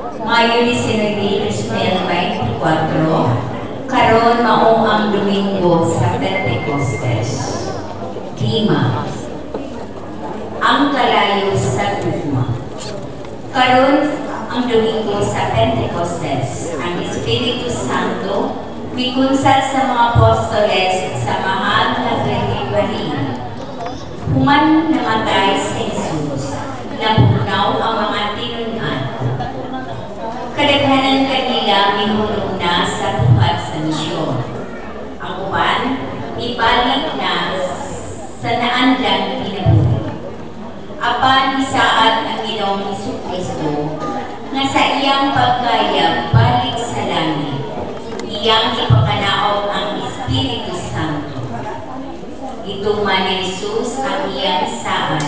Mayo 19, 2024, karon mao ang Domingo sa Pentecostes. Lima, ang kalayo sa tugma. Karon ang Domingo sa Pentecostes, ang Espiritu Santo mikunsad sa mga apostoles sa mahal na pagkikwahin. Human namatay sa Jesus, napunaw ang mga tinunan. Kadaghanan kanila mihulog na sa buhat sa misyon. Ang uban, ibalik na sa naandang kinabuhi. Apan isaad ang Ginoong Jesucristo nga sa iyang pagkayag balik sa langit, iyang ipakanaog ang Espiritu Santo. Ituman ni Jesus ang iyang saad.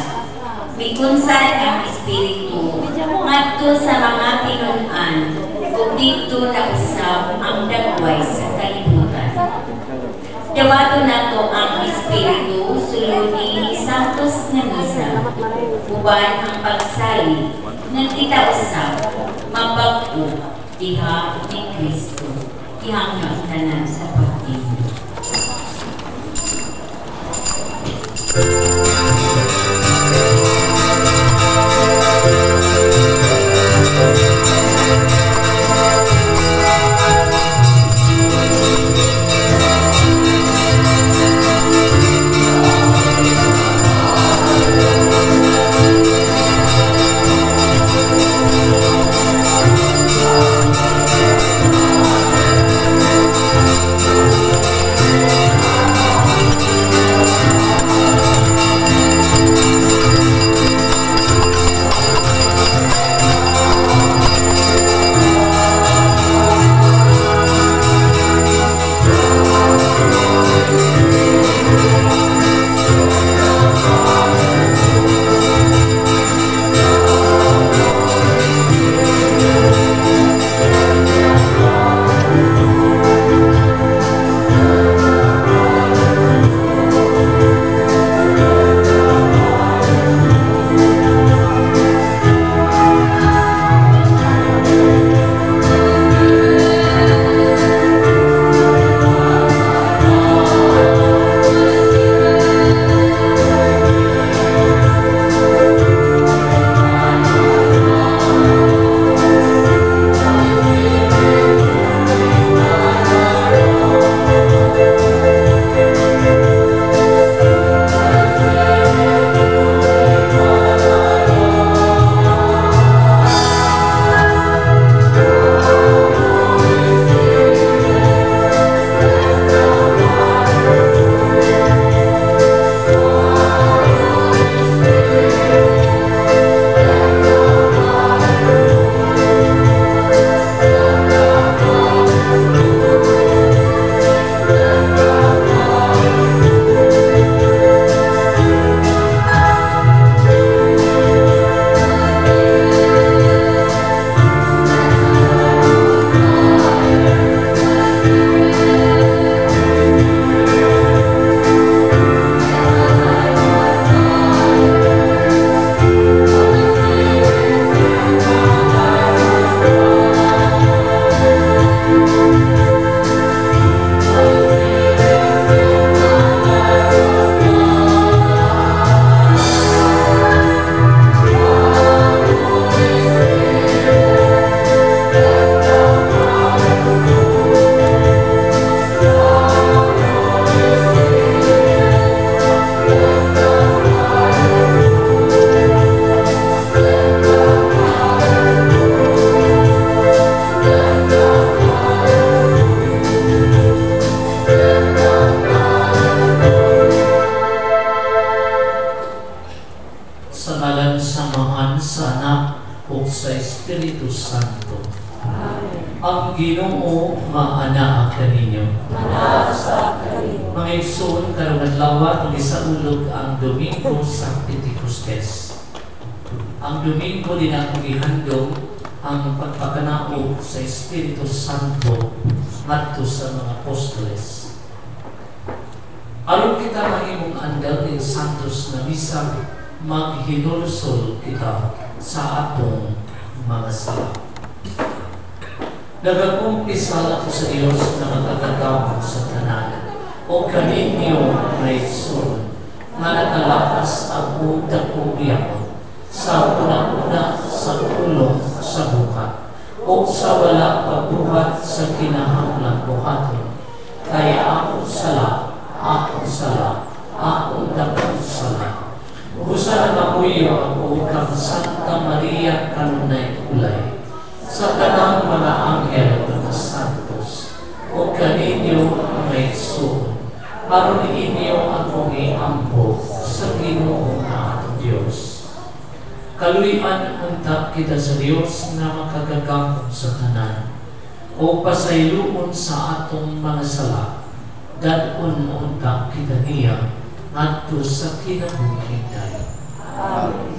Mikunsad ang Espiritu ngadto sa mga tinunan ug dito na usab ang dagway sa kalibutan. Dawato nato ang Espiritu sulod ni Santos nga misa, uban ang pagsali ng kita usab mabag-o diha ni Kristo ihang tanan sa pagtibok. Ang Ginoo maana kaninyo. Mga igsoon karong adlaw ang isaulog ang Domingo sa Pentecostes. Ang Domingo din ang gihandom ang pagpakanaog sa Espiritu Santo ngadto sa mga apostoles. Aron kita mahimong andal ng Santos na misa, maghinulsol kita sa atong mga sala. Nagakumpisal ako sa Diyos na magkakagawang sa tanan. O kaninyo may son, nga nakalakas ako dakugiyak sa una-una sa ulo sa buhat, o sa wala pagbuhat sa kinahanglan buhaton. Kaya ako sala, ako dakong sala. Busa na mamuyo ako kang Santa Maria kanunay ulay, sa kanang mga anghel na santos, o kaninyo may son, aron ninyo akong iampo sa Ginoo na atong Diyos. Kaluyan unta kita sa Diyos na makagagamon sa tanan, o pasayloon sa atong mga sala, dadon unta kita niya ngadto sa kinabuhi dayon. Amen.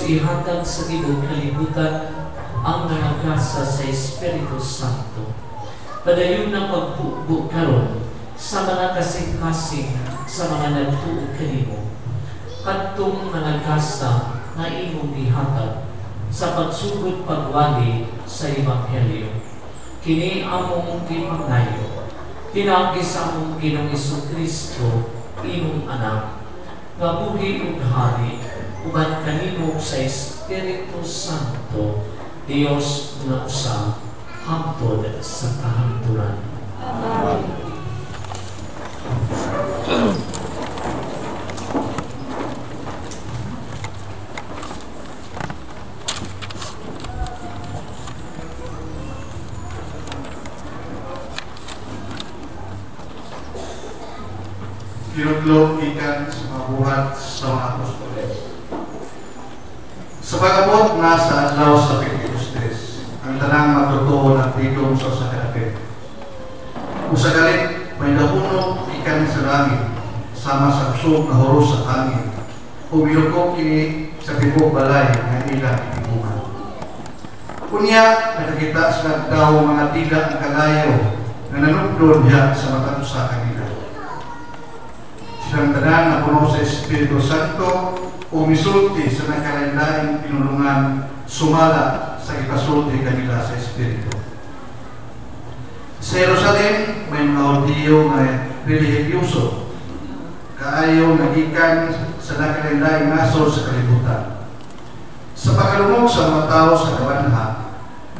ihatag sa tibok kalibutan ang nangagasa sa Espiritu Santo. Padayon na pagbubo karon sa mga kasing-kasing sa mga nagtuog kanimo. Kadtong nangagasa na imong gihatag sa pagsugod pagwali sa Ebanghelyo. Kini among gipangayo, tinagi sa among Ginoong Jesucristo, imong anak, nga buhi ug hari, uban kanimo sa Espiritu Santo, Dios na usa, hangtod sa kahangturan. Amen. Kinudlog ikan sa mga buhat sa mga apostoles. Sa pag-abot nga sa adlaw sa Pentecostes, ang tanang magtotoo ng tigong sa sakadapit. Usagalit, may nahunog ikan sa langit, sama sa usog na horos sa hangin. Umilukok kini sa tibok balay ng ilang itibungan. Kunya, nakakita sa daw mga tila ang kalayo na nanugdon niya sa mata sa kanila. Silang tanan na puno sa Espiritu Santo, umisulti sa nagkalain-laing pinulungan, sumala sa ipasulti kanila sa Espiritu. Sa Jerusalem, may mga Hudiyo na relihiyoso, kaayo nagikan sa nagkalain-laing nasod sa kalibutan. Sa pagkalumog sa mga tao sa kabanha,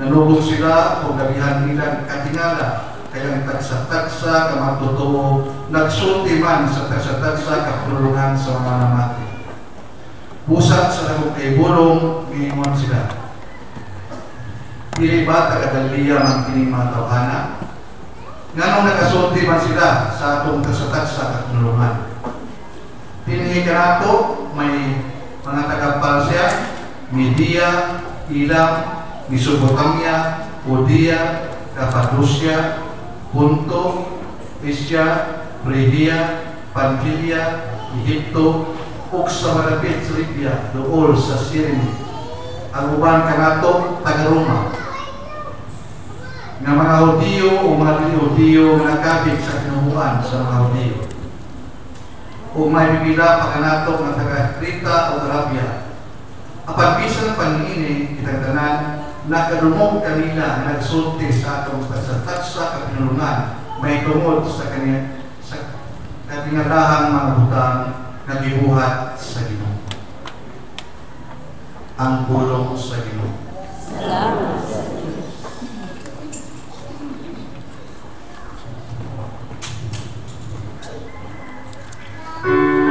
nanubog sila o gabihan nilang katingala, kaya tagsa-tagsa ka magtotoo, nagsulti man sa tagsa-tagsa kapulungan sa mga namati. Pusat sa nagong kaibulong, minimon sila. Dili ba taga-Galilea man kining mga tawhana? Nganong nagasulti man sila sa atong tagsa-tagsa kapulungan? Pinhi ka nato, may mga taga-Parsia, Media, Ilam, Mesopotamia, Judea, Cappadocia, Punto, Asia, Phrygia, Pamphylia, Egypto, ug sa malapit sa Libya, dool sa Cyrene. Ang uban kanato taga-Roma. Nga mga Hudiyo o mga Hudiyo nga nakabig sa kinuhuan sa mga Hudiyo. O may bibila pa kanato nga taga-Krita o Arabia. Apan bisan pangingini kitang tanan, nakadumog kanila na nagsulti sa atong tagsa-tagsa kapinulungan, may tungod sa kanya sa katingalahang mga butang na gibuhat sa Ginoo. Ang pulong sa Ginoo. Salamat. Amen.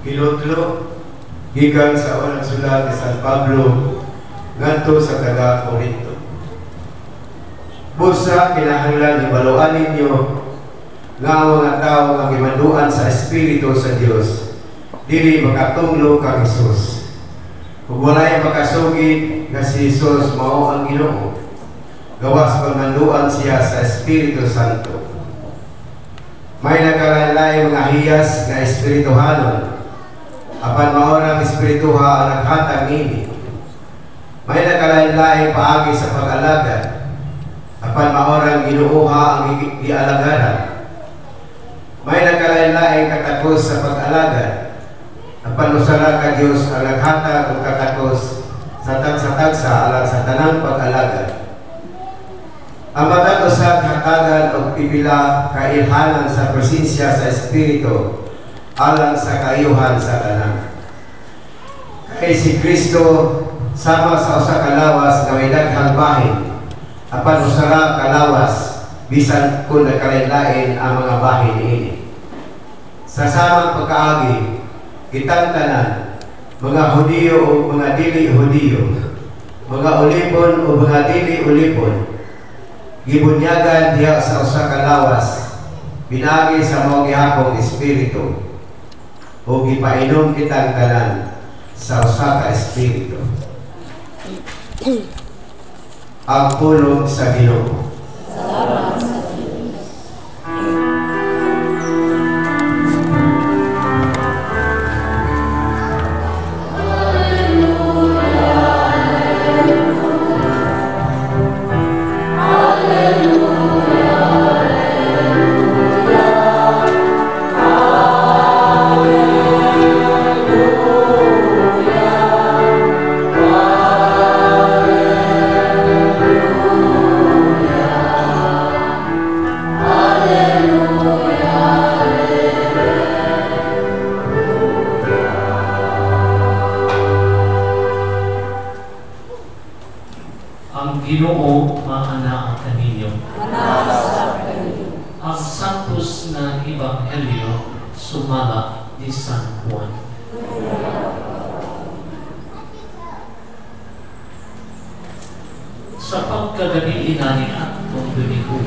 Hinutlo gikan sa unang sulat ni San Pablo ngadto sa taga-Korinto. Busa kinahanglan ibaluan ninyo nga ang mga tao nga gimanduan sa Espiritu sa Dios dili makatunglo kang Hesus. Kung walay makasugid nga si Hesus mao ang Ginoo, gawas pagmanduan siya sa Espiritu Santo. May nagkalain-lain mga hiyas nga espirituhanon, apan maorang espirituha ang naghatag nini. May nagkalain-lain paagi sa pag-alagad, apan maorang ginuuha ang gialagaran. May nagkalain-lain katakos sa pag-alagad, apan usara ka Dios ang naghatag og katakos sa tagsa-tagsa alang sa tanang pag-alagad. Ang matag usab hatagan og pipila kailhanan sa presensya sa Espiritu alang sa kaayuhan sa tanan. Kay si Kristo sama sa usa ka lawas nga may daghang bahin, apan usara ka lawas bisan kung nagkalain-lain ang mga bahin niini. Sa samang pagkaagi, kitang tanan, mga Hudiyo o mga dili Hudiyo, mga ulipon o mga dili ulipon, gibunyagan diha sa usa ka lawas, pinagi sa mao gihapong espiritu, o gipainom kitang tanan sa usa ka espiritu. Ang pulong sa Ginoo. Salamat sa Diyos. Ang Ginoo maana kaninyo. Manasa kaninyo. Ang santos na Ebanghelyo sumala ni San Juan. Sa pagkagabi inani at ng Domingo,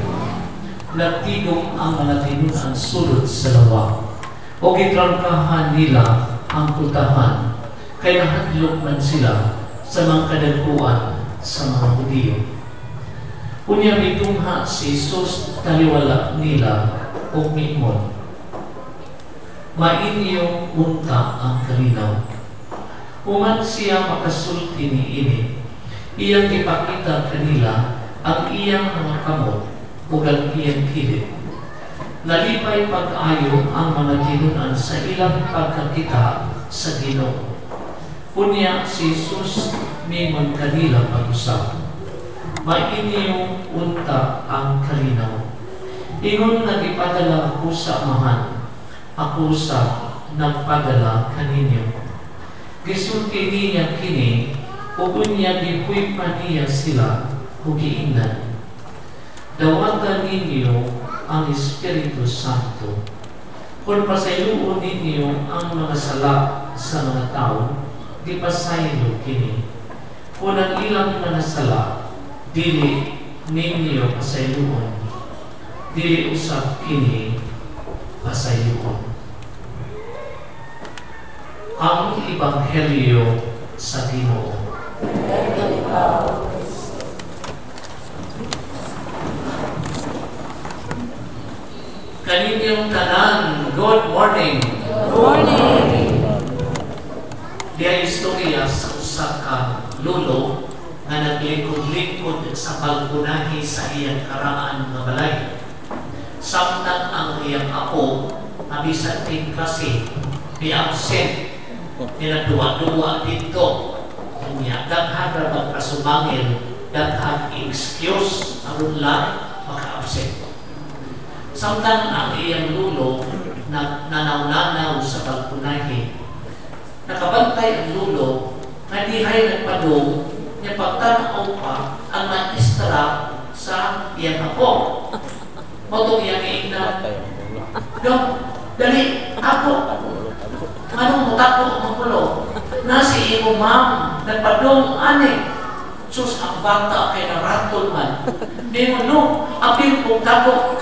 nagtigong ang mga tinunan sulod sa lawa, o gitrangkahan nila ang putahan, kay nahadlok man sila sa mga kadagpuan sa mga Hudiyo. Unya mitungha si Jesus taliwala nila o miimon. Mainyo unta ang kalinaw. Uman siya makasulti ni ini, iyang ipakita kanila ang iyang mga kamot o ang iyang kilit. Nalipay pag-ayo ang mga tinunan sa ilang pagkakita sa Ginoo. Unya si Jesus mimon kanila pag-usap. Mainyo unta ang kalinaw. Ingon nagipadala ako sa amahan, ako sa nagpadala kaninyo. Gisulti niya kini, o unya gipuy pa niya sila, o giingnan. Dawagan ninyo ang Espiritu Santo. Kung pasayloon ninyo ang mga sala sa mga tao, di pasaylo kini. Kung ang ilang mga sala, dili ninyo pasayloon, dili usap kini pasayloon. Ang Ebanghelyo sa Ginoo. Kaninyong tanan, good morning. Good morning. Diya istorya sa usa ka lolo nga naglikod-likod sa balkonahe sa iyang karaan nga balay. Samtang ang iyang apo na bisan din kasi ni-absent, ninaduwa-duwa dito. Kanya, daghan na magkasumangil, daghan excuse, aron lang maka-absent. Samtang ang iyang lulo na nanaw-nanaw sa balkonahe, nakabantay ang lulo na dihay nagpadong niya pagtanaw pa ang maestra sa iyang apo. Motong iyang iingnan, "Dok, dali, ako! Anong mutako ang pulo? Nasi imo ma'am, nagpadong ani. Sus, ang bata kay naratol man. Di mo no, apil kong tako.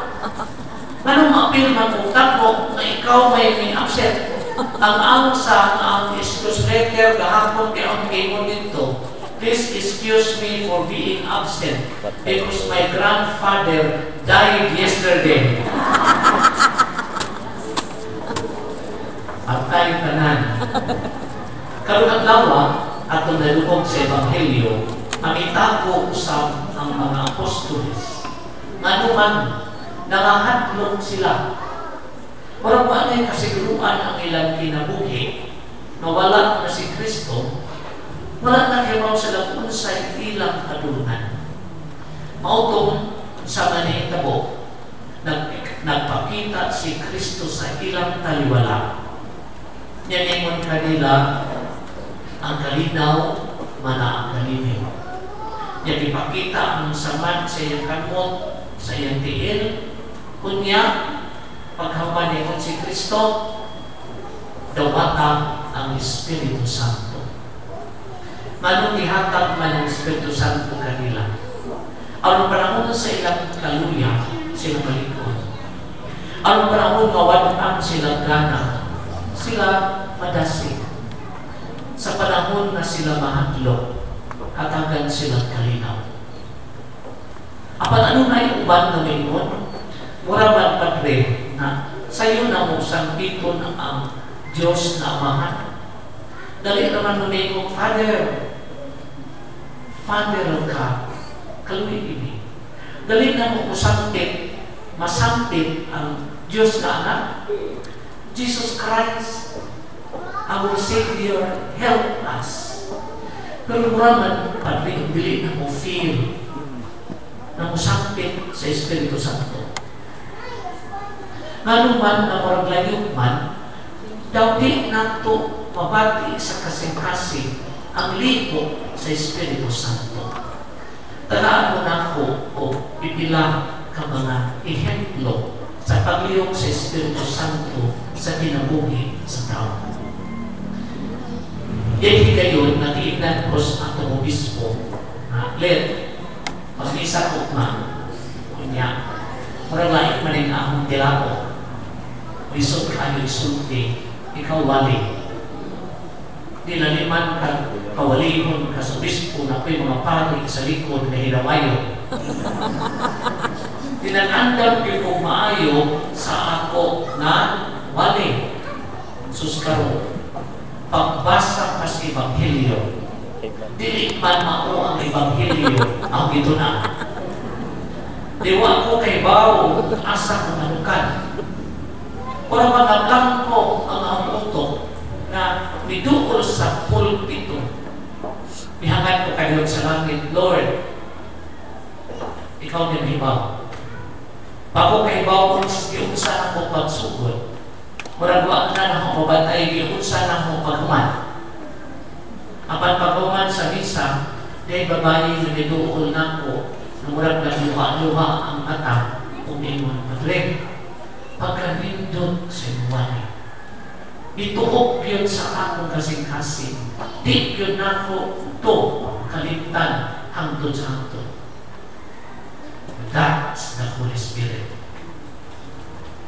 Anong apil man kong tako na ikaw may absent? Ang excuse letter gahapon kay ang imo dito. Please excuse me for being absent because my grandfather died yesterday. Patay tanan. Karong adlaw atong nalukog sa ebanghelyo, ang itako usab ang mga apostoles. Ngano man nangahatlog sila. Parang paanay kasiguruan ang ilang kinabuhi na wala na si Kristo, wala na kayo sila kung sa ilang kadulunan. Mautong sa manitabo, nagpakita si Kristo sa ilang taliwala. Yan kanila ang kalinaw, mana ang kalinaw. Yan ipakita ang saman sa iyang kamot, sa iyang tiil, kunya, paghaman niya si Kristo, dawata ang Espiritu Santo. Manong ihatag man ang Espiritu Santo kanila. Ang panahon sa ilang kaluya, sila malikod. Ang panahon mawadaan sila gana, sila madasig. Sa panahon na sila mahadlok, katagan sila kalinaw. Apan ano na yung uban na mayroon? Mura man padre na sa'yo na mo sampiton ang Diyos na Amahan. Dali naman mo mayroon, Father ka, kaluwi ini. Dali na mo masampit ang Diyos na Anak. Jesus Christ, our Savior, help us. Pero mura man padre, dili na mo feel na masampit sa Espiritu Santo. Ngano man na maraglayog man, daw di nato mabati sa kasing-kasing ang lipo sa Espiritu Santo. Talaan mo na ako o pipila ka mga ehemplo sa pagliyog sa Espiritu Santo sa kinabuhi sa tao. Yan gayon, nakiignan ko sa atong obispo na let pag-isa ko na kunya maralait man yung akong tilako lisod kayo isulti ikaw wali dinaliman ka kawalihon ka sa obispo na ako'y mga pari sa likod na hinawayo dinanandam yung kong maayo sa ako na wali suskaro pagbasa pa sa ebanghelyo dili man ako ang ebanghelyo ang ito na diwa ko kay bao asa ko manukan para managlang ko ang amuto na miduol sa pulpito mihangan ko kayo sa langit Lord ikaw din hibaw bago kay bao yung sana ko pagsugod maragwa na akong mabatay yung sana akong pagman apan pagkuman sa misa dahil babae na niduol na ko namurag na luha-luha ang mata umingon madre pagkanindot sa inuwani ituok yun sa akong kasing-kasing di yun na ko to kalimtan hangtod sa hangtod. That's the Holy Spirit.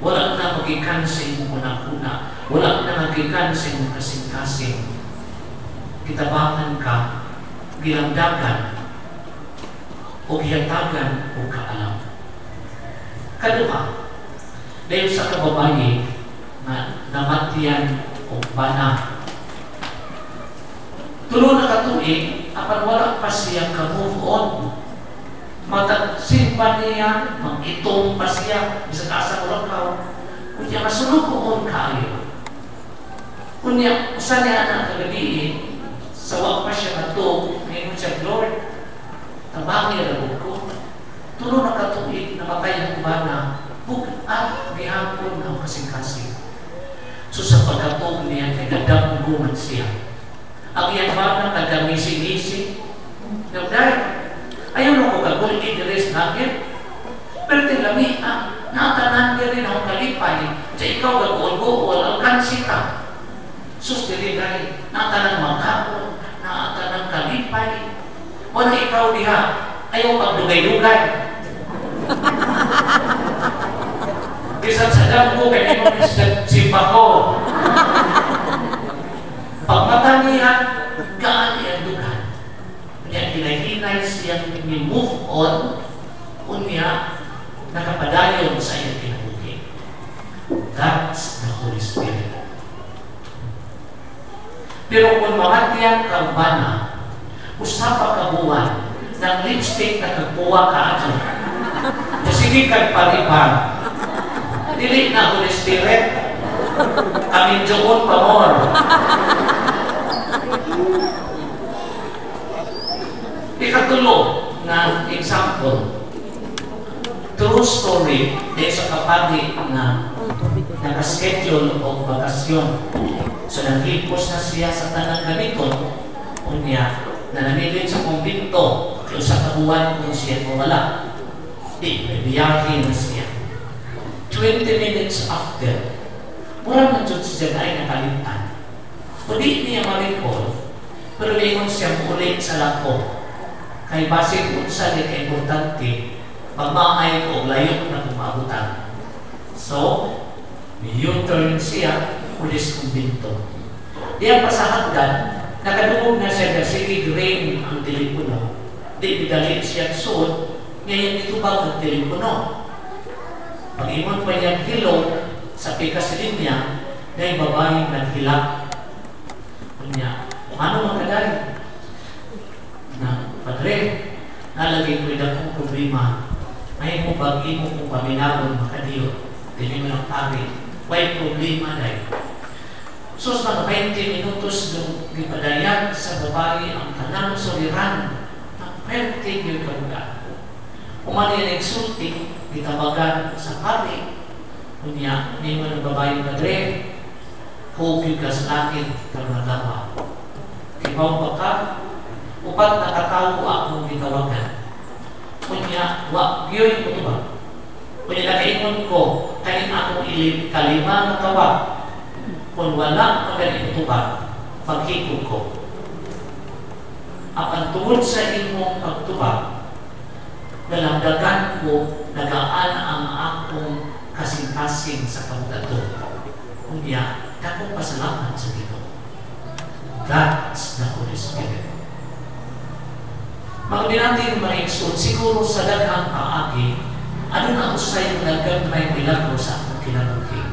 Wala na magikan sa imong kuna-kuna, wala na magikan sa imong kasing-kasing. Kitabangan ka, gilamdagan, o gihatagan o kaalam. Kadua, dahil sa kababayi na namatian o bana. Tulo na katuig, apan wala pa siya ka-move on. Matagsimpan niya, mag-itong pa siya, bisa kaasa ko lang kao. Kunya masunod ko on kayo. Kunya, usan niya na kagabi sawa pa siya na to, ngayon siya, Lord, tabang niya na ko. Tulo na katuig, namatay ang bana, bukat gihapon ang kasing-kasing. So sa pagkatog niya, kay nagdamuguman siya. Ang iyang bana, taga-misi-misi, nagdahil, ayaw na ko kagul i-dress natin. Pero tilami, natanan niya rin akong kalipay. Sa ikaw, gagul-gul, ang kansita. Sus, dili dahil natalang magkapon, natalang kalipay. Wala ikaw diha, ayaw pagdugay-dugay. Bisan sa dam ko, kaya mo simpa ko. Pagmata niya, gaan ang dugay. Kaya hinay-hinay siyang move on, unya, nakapadayon sa iyong kinabuhi. That's the Holy Spirit. Pero kung mamatyan ka bana, usapa ka buwan, ng lipstick na kagpuwa ka ato. Sige kag pariban. Dili na Holy Spirit. Amin doon pa more. Ikatulo na example. True story dahil sa kapati na nakaschedule o bakasyon. So naglipos na siya sa tanang gamiton, unya na namilit sa kumbinto, kaya sa kabuhan kung siya mawala. Biyahe na siya. 20 minutes after, mura na dyan siya ay nakalimutan. Hindi niya ma-recall, pero lingon siya muli sa lako. Kay base kung sa di ka-importante, pagmaay ko layo na kumabutan. So, U-turn siya, pulis kumbinto. Diyan pa sa hagdan, nakadugog na siya na sige drain ang telepono. Di bidali siya suot, ngayon itubag ang telepono. Pag-imon pa niya hilong sa pikasilin niya, dahil babaeng naghilak. Kunya, ano magkadari? Na, Padre, nalagay ko akong problema. May mo bagi mo kung paminabon makadiyo. Dili mo lang pari. May problema dahil. Sus, mga 20 minutos nung ipadayan sa babae ang tanang soliran. Pwerte yung kaluga. Umani ang exulting, itabagan sa pari. Kunya, may mo ng babae Padre, hugig ka sa akin, karunagawa. Kibaw ba ka? Upat nakatawo akong gitawagan. Kunya, wak yun ko ba? Kunya, nakaingon ko, kanin akong kalima na tawag. Kung wala magaling ito ba, paghikog ko. Apan tungod sa imong pagtubag, nalamdagan ko, nagaan ang akong kasing-kasing sa kamugato. Kunya, akong pasalamat sa Ginoo. That's the Holy Spirit. Magdi natin ma-exod, siguro sa daghang paagi, ano na usay yung nagagmay milagro sa akong kinabuhi.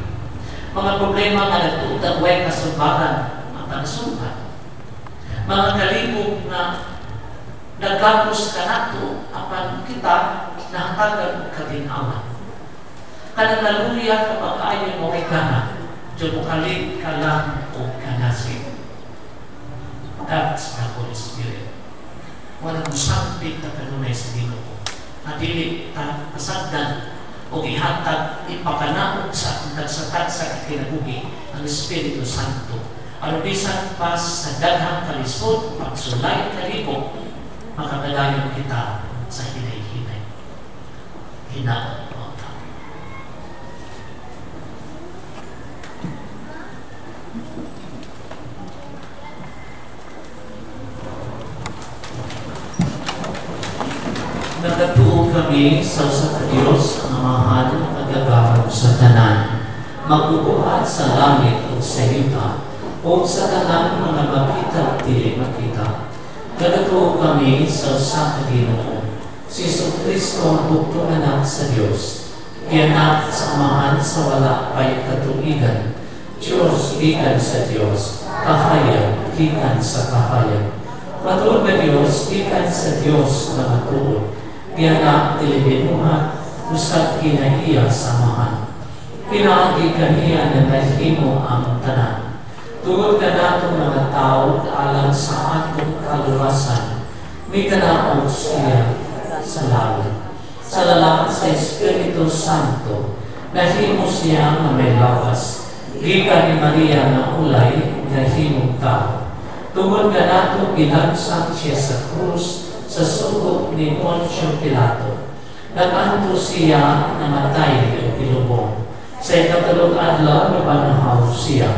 Mga problema nga nagtuutang way kasumbaran ang panasumbat. Mga kalibog na nagapos ka nato apan kita nahatagan katinawan. Kanang naluya kapag ayaw mo kay kana, diyo mo kalit ka lang o kanasin. That's the Holy Spirit. Walang sampit na kanunay sa Ginoo. Nadili pasagdan o ihatag ipakanaog sa nagsatat sa kinabuhi ang Espiritu Santo. Ano bisan pa sa daghang kalisod, pagsulay kalibok, makagalayon kita sa hinay-hinay. Hinaon mo ka. Nagatuo kami sa Diyos ang mahal na nagagawad sa tanan, magbubuhat sa langit o sa yuta, o sa tanan mga makita at dili makita. Nagatuo kami sa Ginoo, si Kristo ang buktong anak sa Diyos, iyanak sa amahan sa wala pa'y katuigan, Diyos ikan sa Diyos, kahayag ikan sa kahayag. Matuod na Diyos ikan sa Diyos na matuod, iyanak dilibinuhan, usat kinahiya samahan. Pinaagi kaniya na nahimo ang tanan. Tugod ka nato mga tao alang sa atong kaluwasan, may kanaog siya sa langit. Sa lalaki sa Espiritu Santo, nahimo siya na may lawas. Gikan ni Maria na ulay, nahimong tao. Tugod ka nato ginagsang siya sa krus, sa sugo ni Poncio Pilato. Naganto siya namatay o pilubong. Sa ikatulog adlaw na panahaw siya.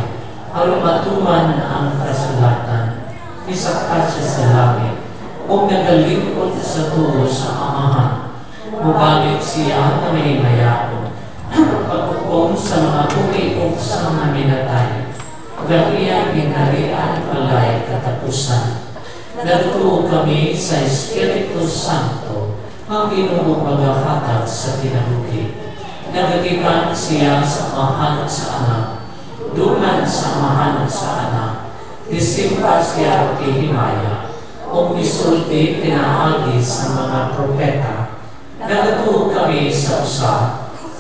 aron matuman ang kasulatan, isakta siya sa langit, o nagalingkod sa tuo sa Amahan. Mubalik siya na may mayaon, pagkukong sa mga umiog sa mga minatay, galian ginarian palay katapusan. Nagtuo kami sa Espiritu Santo, ang Ginoo maghahatag sa kinabuhi. Nagagikan siya sa Amahan sa Anak, duman sa Amahan sa Anak, disimpa siya kihimaya, o misulti pinaagi sa mga propeta. Nagatuo kami sa usa,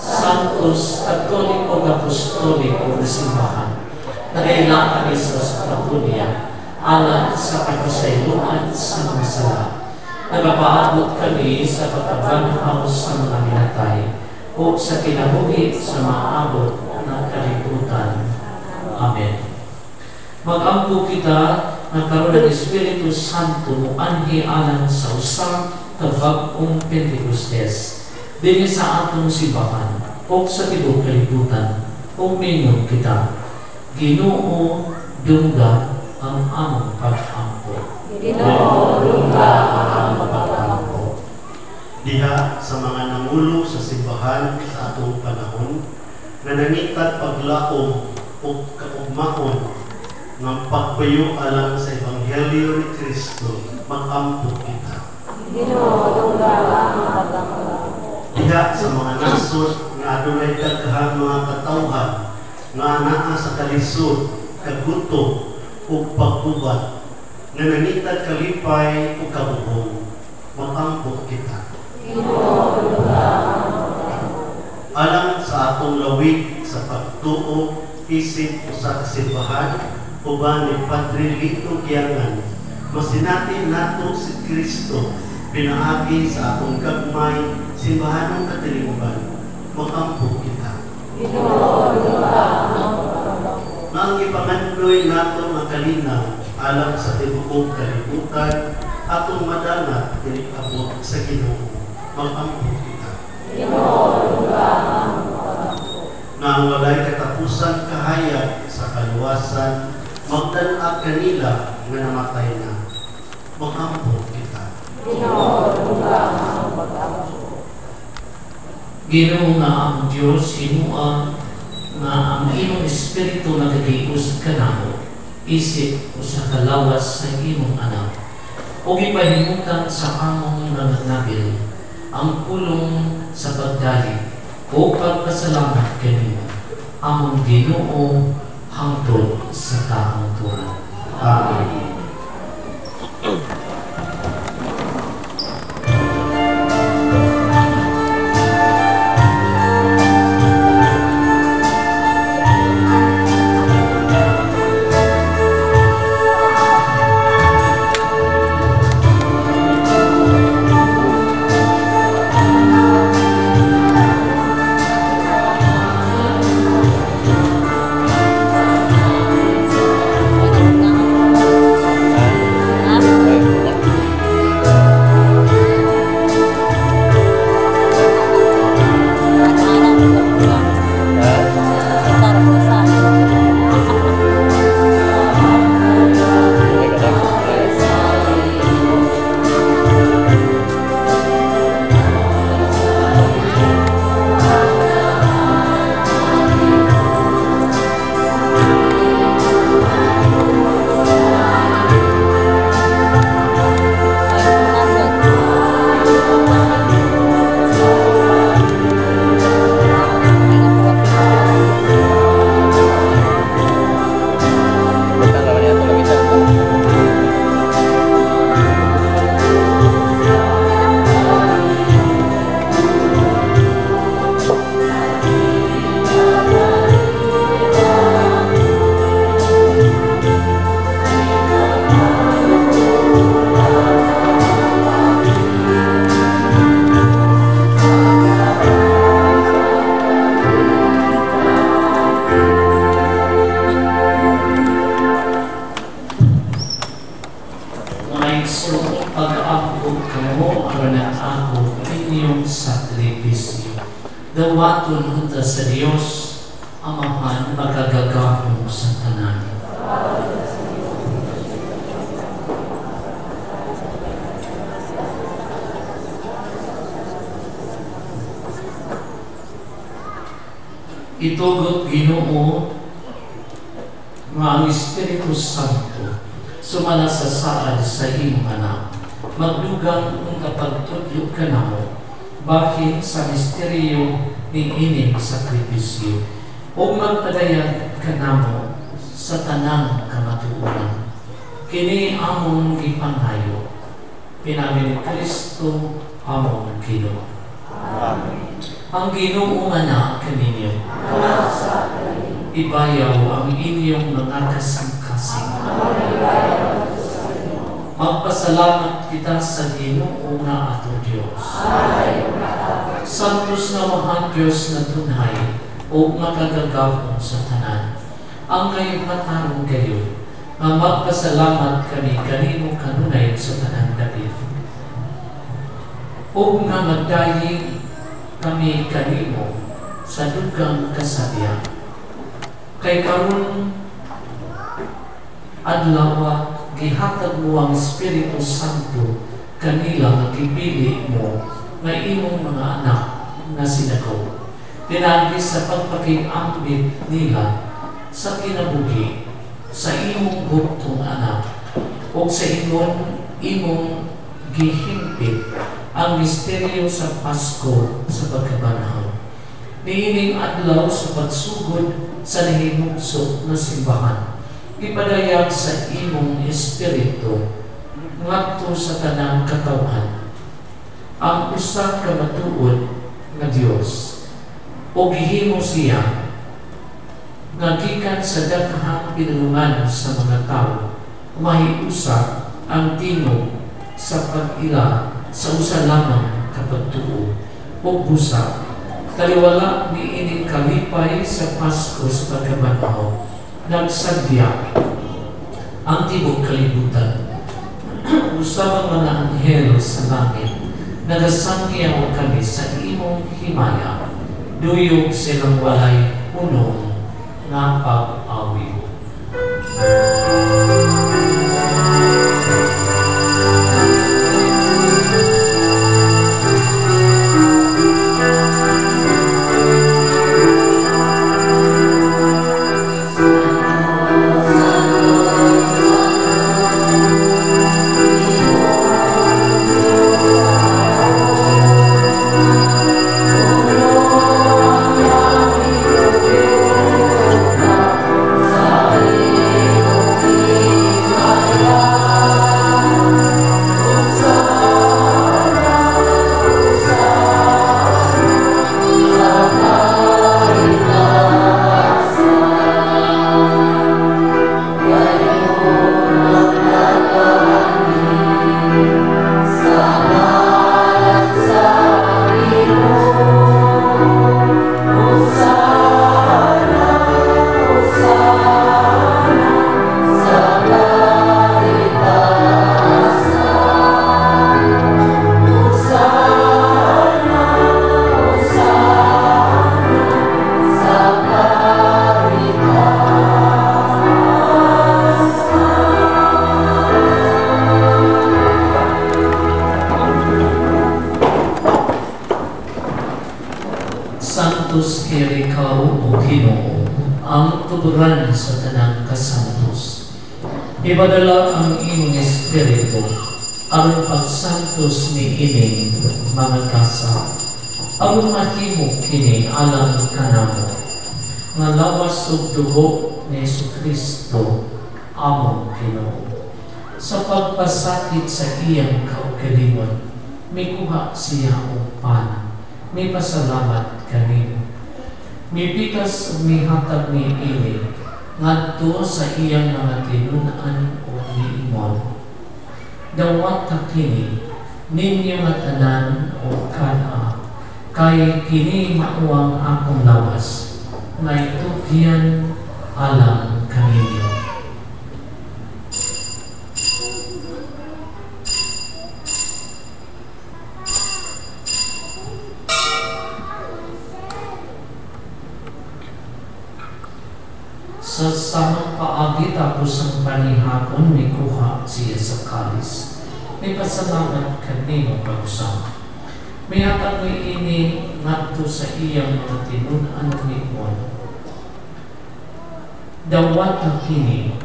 Santos, Katoliko, Apostoliko na simbahan. Nagailang kami sa kapunya, alang sa kapasayloan sa mga sala. Nagapaabot kami sa pagkabanhaw sa mga minatay, o sa kinabuhi sa maabot ng kalibutan. Amen. Mag-ampo kita nagkaroon ng Espiritu Santo anhi alang sa usang kabag-ong Pentecostes dili sa atong simbahan o sa tibuok kalibutan o mingon kita. Ginoo dungga ang among pag-ampo. Ginoo dungga ang among pag-ampo. Diha sa mga nangulo sa simbahan sa atong panahon na nangitad paglaom o kaugmaon ng pagpayo alang sa Ebanghelyo ni Kristo, mag-ampo kita. Ginoo dungga ang pag-ampo. Diha sa mga nasod nga adunay daghang mga katawhan nga anaa sa kalisod, kagutom ug pagkubat nga nangitad kalipay ug kabuhong, mag-ampo kita. Ginoo dungga ang pag-ampo. Alang sa atong lawig sa pagtuo isip usa ka simbahan uban ni Padre Lito Giangan, masinati nato si Kristo pinaagi sa atong gagmay simbahanong katilimugan, mag-ampo kita. Ginoo dungga ang pag-ampo. Nang ipangandoy nato nga kalinaw alang sa tibuok kalibutan atong madangat dili abot sa Ginoo, mag-ampo kita. Ginoo dungga ang pag-ampo. Nang walay katapusan kahayag sa kaluwasan, magdan-ag kanila nga namatay na, mag-ampo kita. Ginoo dungga ang pag-ampo. Ginoo nga ang Diyos himuang nga ang imong espiritu nagadius kanamo isip o sa kalawas sa imong anak o gipahimutan sa among nananabil ang pulong sa pagdali o pagpasalamat kanimo among Ginoo hangtod sa kahangturan. Amen. Dawaton hunta sa Dios Amahan magagagahong sa tanan. Itugot Ginoo nga ang Espiritu Santo sumala sa saad sa imong anak. Magdugang ang kapagtudlo ka namo bahin sa misteryo ni ining sakripisyo o magpadayag ka namo sa tanang kamatuonan. Kini among ipangayo. Pinamin ni Kristo among Ginoo. Amen. Ang Ginoo nga kaninyo. Ibayaw ang inyong mga kasing-kasing. Magpasalamat kita sa Ginoo nga ato Dios. Santos nga mahal Dios na tunay o makagagahon sa tanan. Ang kayong matarong kayo nga magpasalamat kami kanino kanunay sa tanan David. O nga magdayig kami kanimo sa dugang kasabihan. Kay karon adlaw gihatag mo ang Espiritu Santo kanila nga gipili mo nga imong mga anak na sinagaw. Tinagi sa pagpakig-ambit nila sa kinabuhi sa imong bugtong anak o sa imong gihimpit ang misteryo sa Pasko sa pagkabanhaw. Niining adlaw sa pagsugod sa nahimugsok na simbahan, ipadayag sa imong Espiritu ngadto sa tanang katawan ang usa ka matuod nga Dios o gihimo siya nga gikan sa daghang pinulungan sa mga tao mahiusa ang tingog sa pag-ila sa usa lamang kapagtuo o busa taliwala ni ining kalipay sa Pasko sa pagkabanhaw nagsadya ang tibok kalibutan usab mga anghel sa langit nagasangyaw kami sa imong himaya duyog silang walay punong nga pag-awi. Santos kay ikaw o Ginoo ang tuburan sa tanang kasantos. Ipadala ang imong Espiritu ang pagsantos ni ining mga kasa. Ang mahimo kini alang kanamo nga lawas ug dugo ni Jesucristo among Ginoo. Sa pagpasakit sa iyang kaugalingon, may kuha siya og pan. May pasalamat kanino. May pikas o may hatag ni ini ngadto sa iyang mga tinunan o niingon. Dawat kini ninyo nga tanan o kana kay kini mauwang akong lawas na itugyan alang kaninyo. Sa samang paagi tapos ang panihapon ni kuha siya sa kalis. May pasalamat kanino pag-usama. May hatag ni ini ngadto sa iyang mga tinunan ni Juan. Dawat kini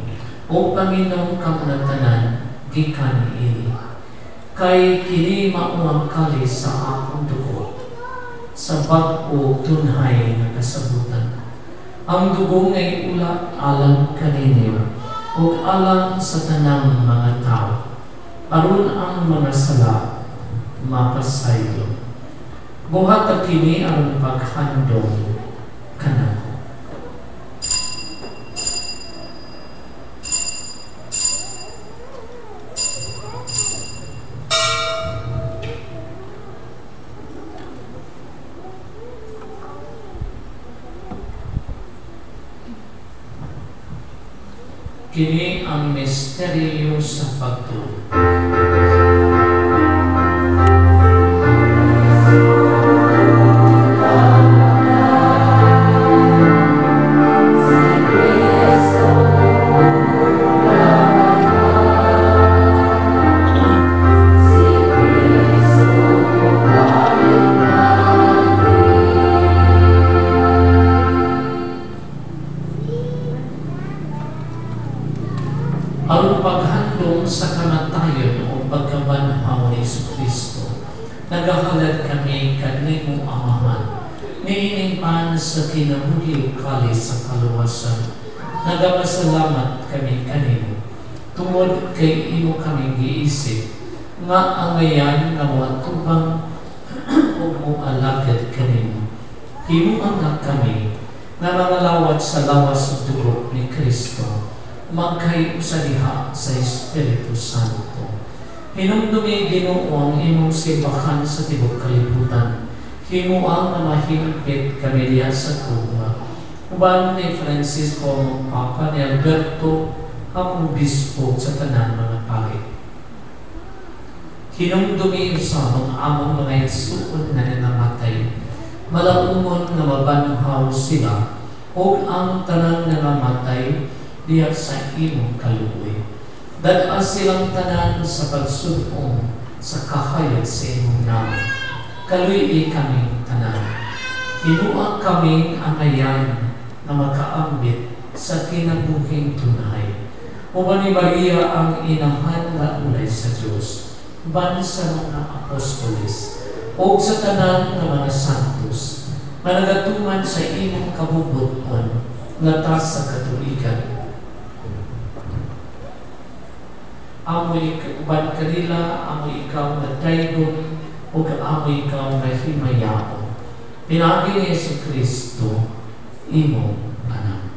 o Panginoong kamanatanan gikan ini. Kay kini mauang kalis sa akong dugo. Sa bag-o tunhay na kasabutan. Ang dugo ngay ulat alang kaninyo o alang sa tanang mga tao. Aron ang mga sala mapasaylo. Buhat at kini ang paghandong kanako. Kini ang misteryo sa pagtuo. Ang paghandong sa kamatayon o pagkabanhaw ni Kristo, nagahalad kami kanimo amahan, niinimpan sa kinabuhi kali sa kaluwasan, nagapasalamat kami kanimo, tungod kay imo kami giisip, nga angayan nga watubang o mualagad kanimo. Himuang kami, nga nangalawat sa lawas ng dugo ni Kristo, magkay usaliha sa Espiritu Santo. Hinumdumi Ginoo ang imong simbahan sa tibok kalibutan. Himuang na mahimpit kami diya sa tuwa. Uban ni Francisco ang Papa ni Alberto ang bispo sa tanan mga palit. Hinumdumi sa mga among mga yasuon na nanamatay. Malaumon na mabanhaw sila o ang tanan na namatay diya sa imong kaluoy. Dad-a silang tanan sa pagsulong sa kahayag sa imong naman. Kaluoy kami tanan. Hinuang kami amayan na makaambit sa kinabuhing tunay. Uban ni Maria ang inahan na ulay sa Diyos, ban sa mga apostolis, o sa tanan ng mga santos, managatuman sa imong kabubuton, latas sa katulikan. Amoy uban kanila, amoy ikaw na daygon, o amoy ikaw na himayao. Pinagi ni Yesu Kristo, imo anak.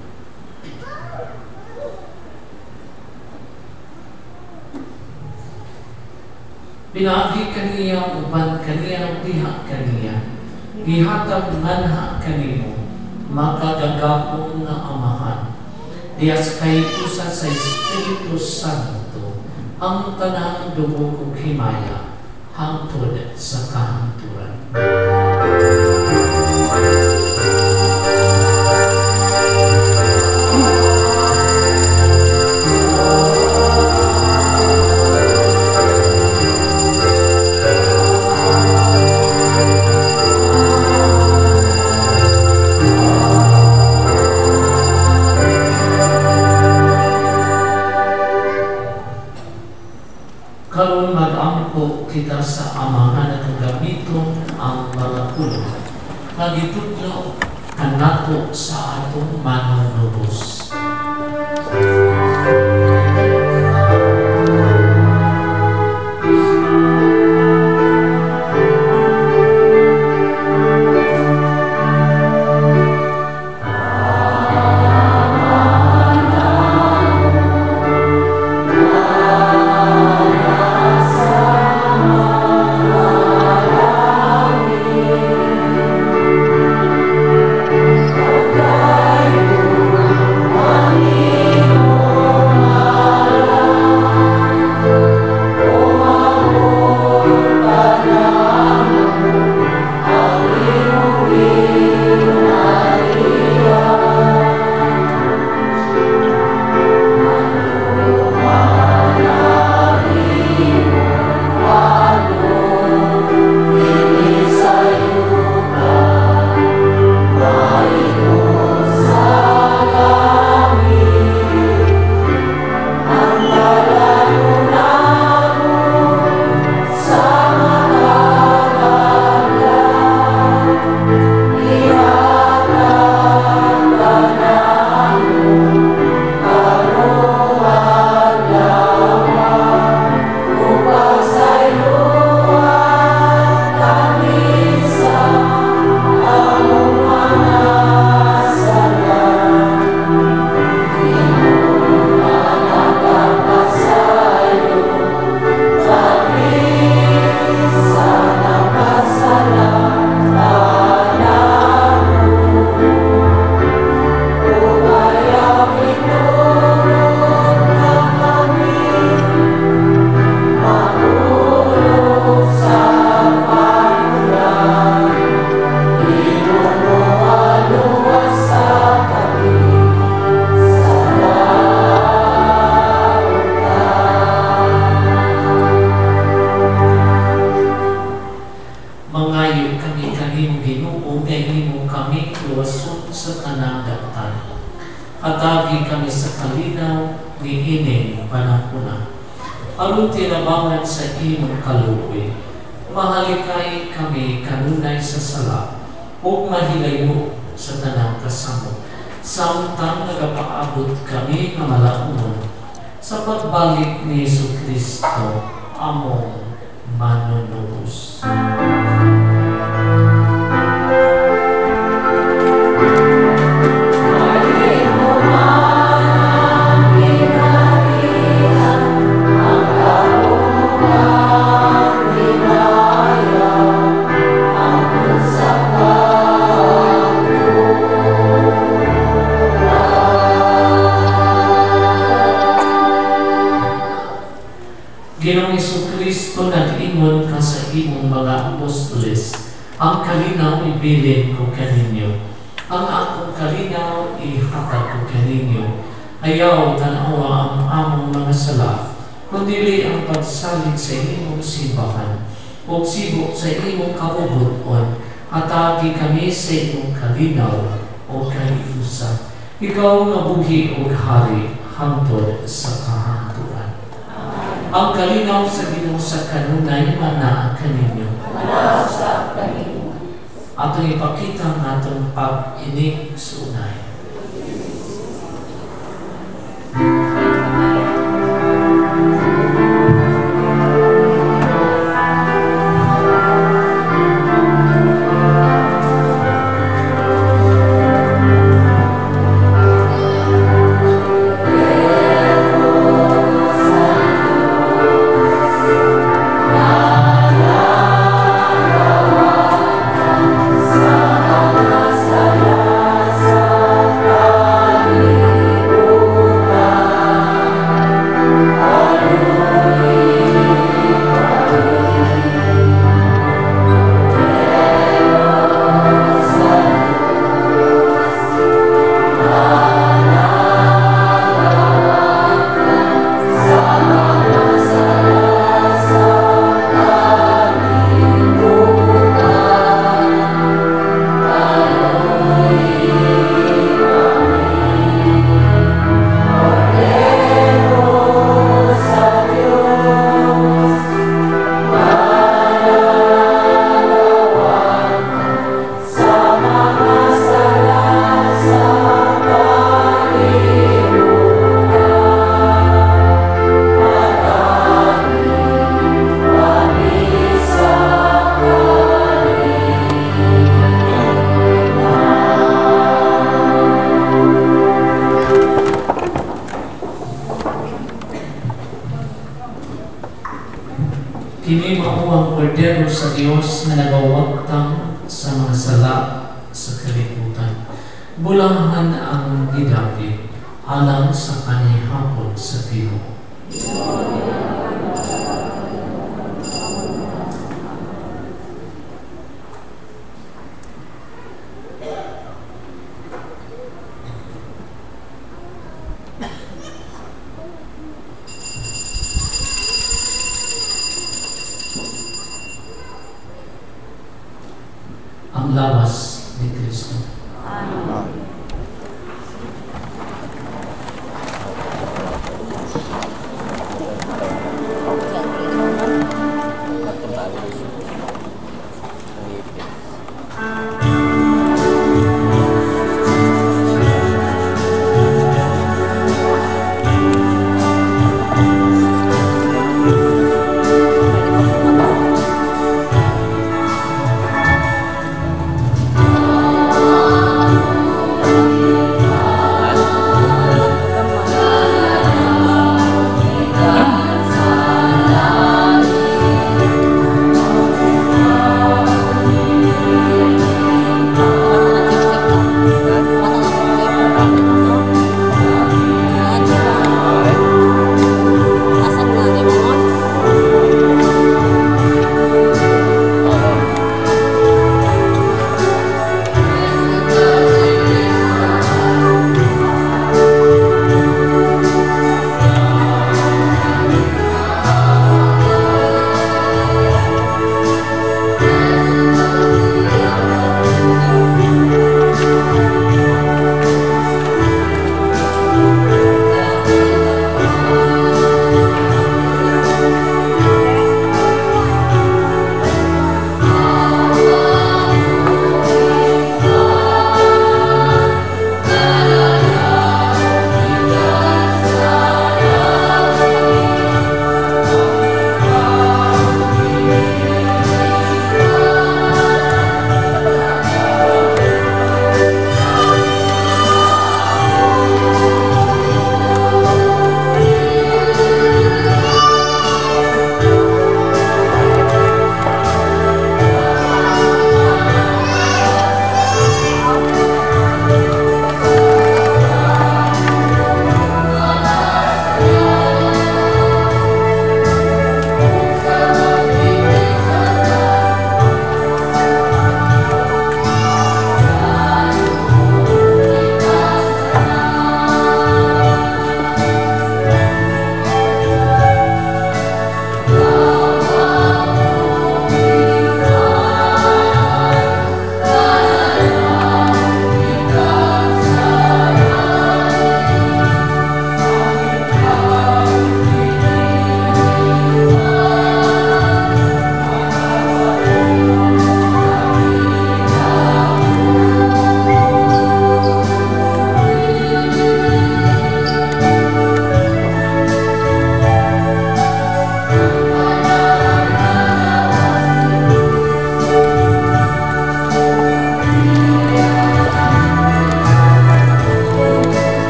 Pinagi kaniya, uban kaniya, diha kaniya. Gihatag manha kanimo, makagagapon na amahan. Diyas kay usa sa Espiritu Santo, ang tanang dumugog himaya hangtod sa kahanturan. Karon mag-ampo kita sa amahan at gamiton ang mga pulo. Nagitudlo kanato sa atong manong lubos. Amen. Atagi kami sa kalinaw ni ining panahuna. Aron tinabangan sa imong kaluoy, mahalikay kami kanunay sa sala, ug mahilayo sa tanang kasamo. Samtang nagapaabot kami nga malaumon sa pagbalik ni Jesucristo, among manunubos. Ginoong Jesucristo, nag-ingon ka sa imong mga apostoles, ang kalinaw ibilin ko kaninyo, ang akong kalinaw ihatag ko kaninyo. Ayaw tanawa ang among mga sala, kundili ang pagsalig sa imong simbahan, o sibok sa imong kabubuton, atagi kami sa imong kalinaw o kaiusa. Ikaw nga buhi o hari hangtod sa kahantuan. Ang kalinaw sa Ginoo sa kanunay mana kaninyo. Atong ipakita ang atong pag-inig sa unay. Kini mao ang kordero sa Dios na nagawagtang sa mga sala sa kalibutan. Bulahan ang gidapit alang sa kanihapon sa Ginoo. Ang lawas ni Kristo. Amen.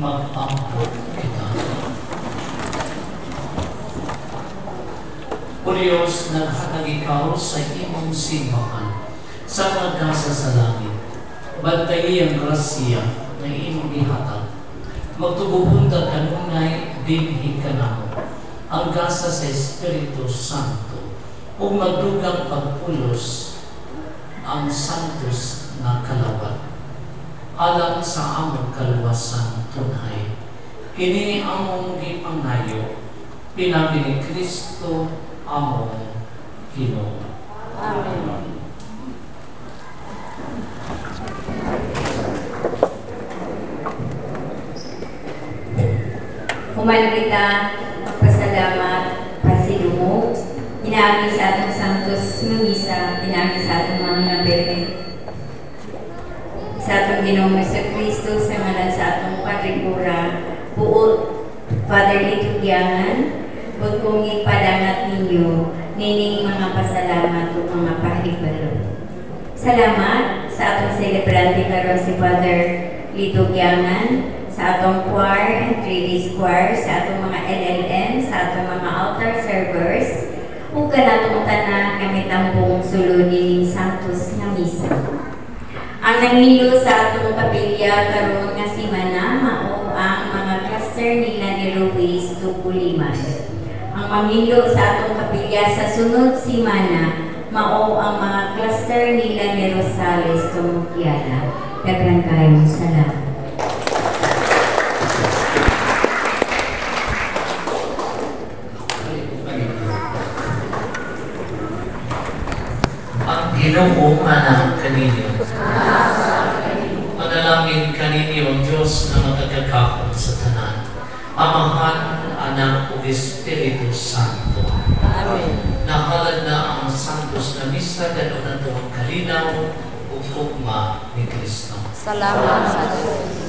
mag-ampot kita. O Diyos, naghatag ikaw sa imong simbahan sa pagkasa sa langit. Bantayi ang grasya na imong ihatag. Magtubuhunta kanunay dinhi kanamo ang gasa sa Espiritu Santo ug magdugang pagpulos ang santos na kalawat alang sa among kaluwasan tunay. Kini among gipangayo pinabi ni Kristo among Ginoo. Amen. Human kita, magpasalamat, pasilumog, inaami sa atong santos ng misa, inaami sa atong mga nabere, sa atong Ginoong Kristo, sa ngalan sa atong Padre Cura, buot, Father Liturgianan, huwag kong ipadangat ninyo, nining mga pasalamat o mga pahibalo. Salamat sa atong celebrante karon si Father Liturgianan, sa atong choir and Trinity choir, sa atong mga LLM, sa atong mga altar servers, ug kanatong tanan kami tambong sulod ni Santos nga misa. Ang nangilo sa atong kapilya karon nga semana mao ang mga cluster nila ni Ruiz Tupuliman. Ang mamilo sa atong kapilya sa sunod semana mao ang mga cluster nila ni Rosales Tumukiana. Daghan kayong salamat. Ginoo anak kaninyo. Panalangin kaninyo ang Diyos na magkakakapon sa tanan. Amahan, Anak ug Espiritu Santo. Amen. Nahalad na ang santos na misa kadto ang kalinaw ug ugma ni Kristo. Salamat sa Diyos.